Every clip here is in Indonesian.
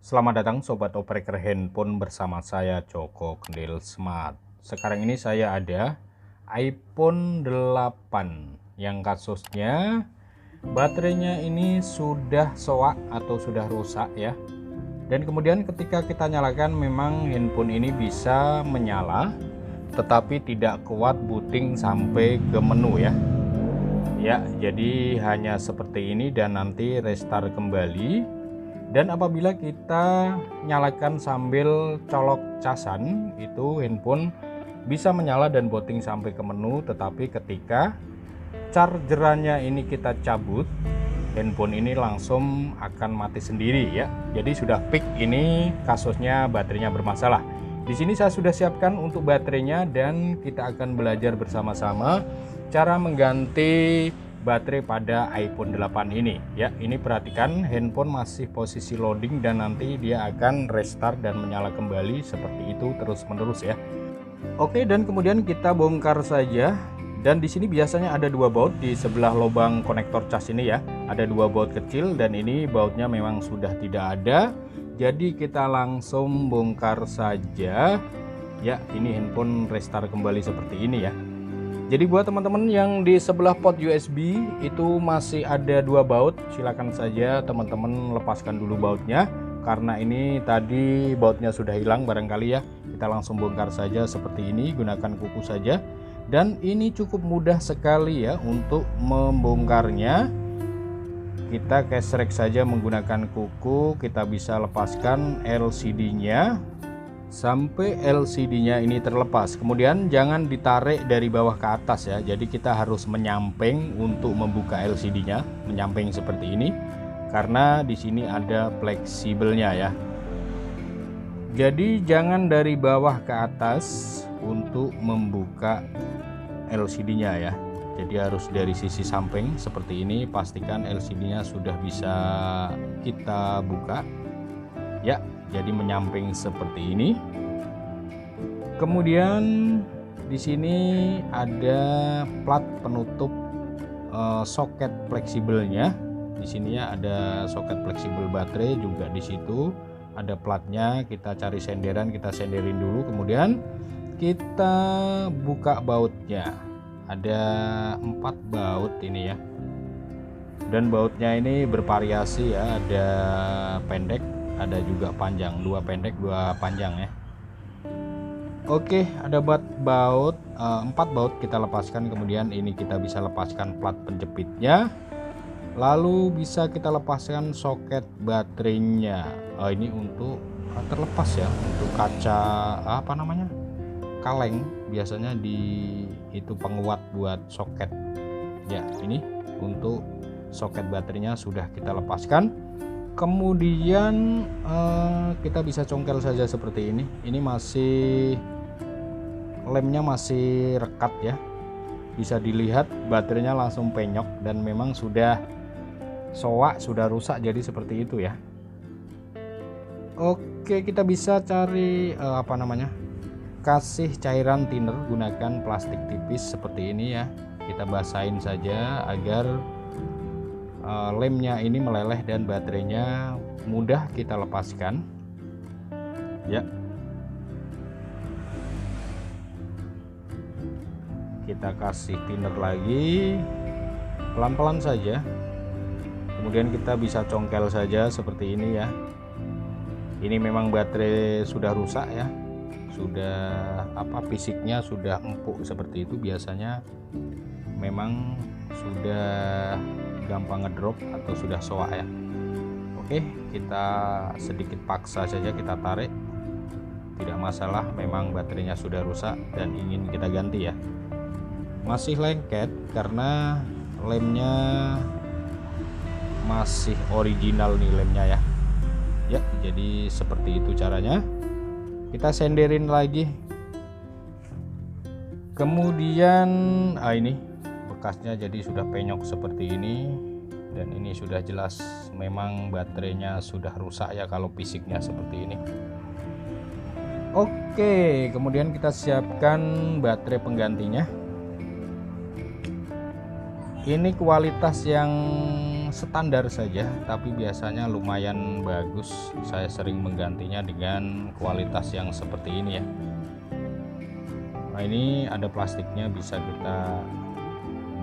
Selamat datang Sobat Operator Handphone bersama saya Joko Kendil Smart. Sekarang ini saya ada iPhone 8 yang kasusnya baterainya ini sudah soak atau sudah rusak ya. Dan kemudian ketika kita nyalakan memang handphone ini bisa menyala tetapi tidak kuat booting sampai ke menu ya. Ya, jadi hanya seperti ini dan nanti restart kembali. Dan apabila kita nyalakan sambil colok casan, itu handphone bisa menyala dan booting sampai ke menu. Tetapi ketika chargerannya ini kita cabut, handphone ini langsung akan mati sendiri ya. Jadi sudah peak ini kasusnya baterainya bermasalah. Di sini saya sudah siapkan untuk baterainya dan kita akan belajar bersama-sama cara mengganti baterai pada iPhone 8 ini ya. Ini perhatikan handphone masih posisi loading dan nanti dia akan restart dan menyala kembali seperti itu terus-menerus ya. Oke, dan kemudian kita bongkar saja. Dan di sini biasanya ada dua baut di sebelah lubang konektor cas ini ya. Ada dua baut kecil dan ini bautnya memang sudah tidak ada. Jadi kita langsung bongkar saja. Ya, ini handphone restart kembali seperti ini ya. Jadi buat teman-teman yang di sebelah port USB itu masih ada dua baut, silakan saja teman-teman lepaskan dulu bautnya. Karena ini tadi bautnya sudah hilang barangkali ya. Kita langsung bongkar saja seperti ini, gunakan kuku saja. Dan ini cukup mudah sekali ya untuk membongkarnya. Kita gesrek saja menggunakan kuku, kita bisa lepaskan LCD-nya sampai LCD-nya ini terlepas. Kemudian jangan ditarik dari bawah ke atas ya. Jadi kita harus menyamping untuk membuka LCD-nya, menyamping seperti ini. Karena di sini ada fleksibelnya ya. Jadi jangan dari bawah ke atas untuk membuka LCD-nya ya. Jadi harus dari sisi samping seperti ini. Pastikan LCD-nya sudah bisa kita buka. Ya, jadi menyamping seperti ini. Kemudian di sini ada plat penutup soket fleksibelnya. Di sini ya ada soket fleksibel baterai juga di situ. Ada platnya, kita cari senderan, kita senderin dulu. Kemudian kita buka bautnya. Ada 4 baut ini ya. Dan bautnya ini bervariasi ya, ada pendek, ada juga panjang, 2 pendek 2 panjang ya. Oke, ada baut 4 baut kita lepaskan. Kemudian ini kita bisa lepaskan plat penjepitnya, lalu bisa kita lepaskan soket baterainya. Ini untuk terlepas ya, untuk kaca apa namanya, kaleng, biasanya di itu penguat buat soket ya. Ini untuk soket baterainya sudah kita lepaskan. Kemudian kita bisa congkel saja seperti ini. Ini masih lemnya masih rekat ya, bisa dilihat baterainya langsung penyok dan memang sudah soak, sudah rusak, jadi seperti itu ya. Oke, kita bisa cari apa namanya, kasih cairan thinner, gunakan plastik tipis seperti ini ya. Kita basahin saja agar lemnya ini meleleh dan baterainya mudah kita lepaskan ya. Kita kasih thinner lagi pelan-pelan saja. Kemudian kita bisa congkel saja seperti ini ya. Ini memang baterai sudah rusak ya, sudah apa, fisiknya sudah empuk seperti itu. Biasanya memang sudah gampang ngedrop atau sudah soak ya. Oke, kita sedikit paksa saja, kita tarik, tidak masalah, memang baterainya sudah rusak dan ingin kita ganti ya. Masih lengket karena lemnya masih original nih lemnya ya. Ya, jadi seperti itu caranya. Kita senderin lagi. Kemudian ini bekasnya jadi sudah penyok seperti ini. Dan ini sudah jelas memang baterainya sudah rusak ya kalau fisiknya seperti ini. Oke, kemudian kita siapkan baterai penggantinya. Ini kualitas yang standar saja, tapi biasanya lumayan bagus. Saya sering menggantinya dengan kualitas yang seperti ini ya. Nah, ini ada plastiknya, bisa kita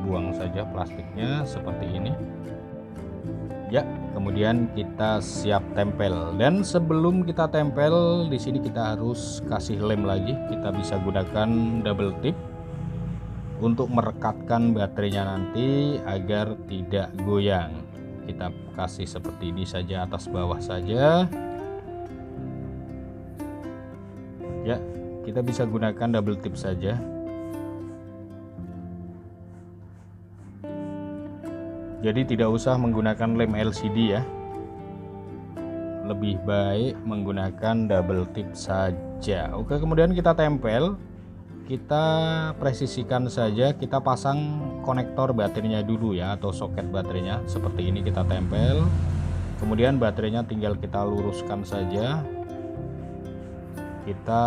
buang saja plastiknya seperti ini ya. Kemudian kita siap tempel, dan sebelum kita tempel di sini kita harus kasih lem lagi. Kita bisa gunakan double tip untuk merekatkan baterainya nanti agar tidak goyang. Kita kasih seperti ini saja, atas bawah saja ya. Kita bisa gunakan double tip saja. Jadi tidak usah menggunakan lem LCD ya, lebih baik menggunakan double tip saja. Oke, kemudian kita tempel, kita presisikan saja, kita pasang konektor baterainya dulu ya, atau soket baterainya seperti ini. Kita tempel, kemudian baterainya tinggal kita luruskan saja, kita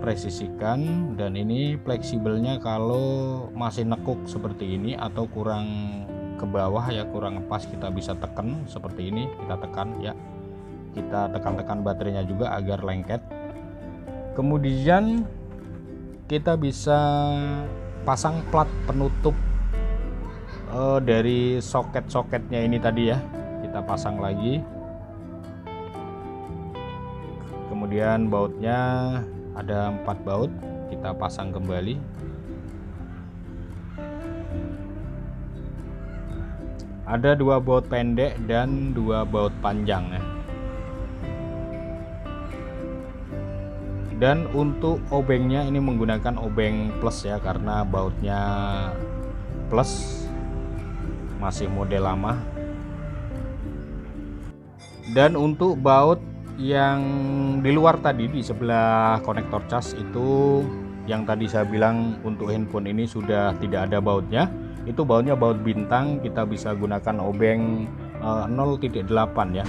presisikan. Dan ini fleksibelnya kalau masih nekuk seperti ini atau kurang ke bawah ya, kurang pas, kita bisa tekan seperti ini. Kita tekan ya, kita tekan-tekan baterainya juga agar lengket. Kemudian kita bisa pasang plat penutup dari soket-soketnya ini tadi ya. Kita pasang lagi. Kemudian bautnya ada 4 baut, kita pasang kembali. Ada 2 baut pendek dan 2 baut panjang ya. Dan untuk obengnya ini menggunakan obeng plus ya, karena bautnya plus, masih model lama. Dan untuk baut yang di luar tadi di sebelah konektor cas itu, yang tadi saya bilang untuk handphone ini sudah tidak ada bautnya. Itu bautnya baut bintang, kita bisa gunakan obeng 0.8 ya.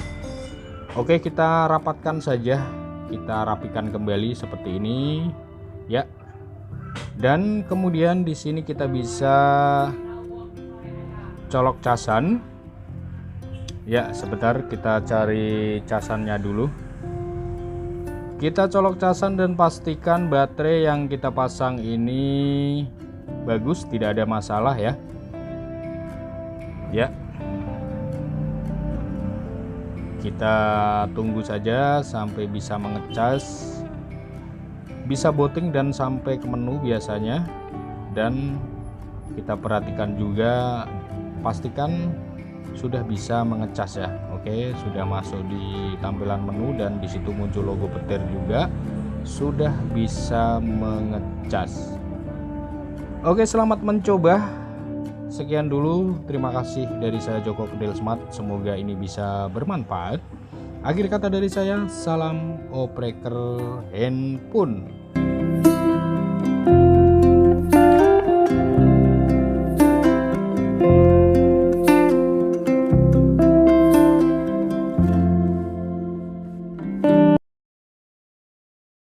Oke, kita rapatkan saja, kita rapikan kembali seperti ini ya. Dan kemudian di sini kita bisa colok casan ya. Sebentar, kita cari casannya dulu. Kita colok casan dan pastikan baterai yang kita pasang ini bagus, tidak ada masalah ya. Ya, kita tunggu saja sampai bisa mengecas, bisa booting dan sampai ke menu biasanya. Dan kita perhatikan juga, pastikan sudah bisa mengecas ya. Oke, sudah masuk di tampilan menu dan di situ muncul logo petir juga, sudah bisa mengecas. Oke, selamat mencoba. Sekian dulu, terima kasih dari saya Joko Kendil Smart, semoga ini bisa bermanfaat. Akhir kata dari saya, salam opreker handphone.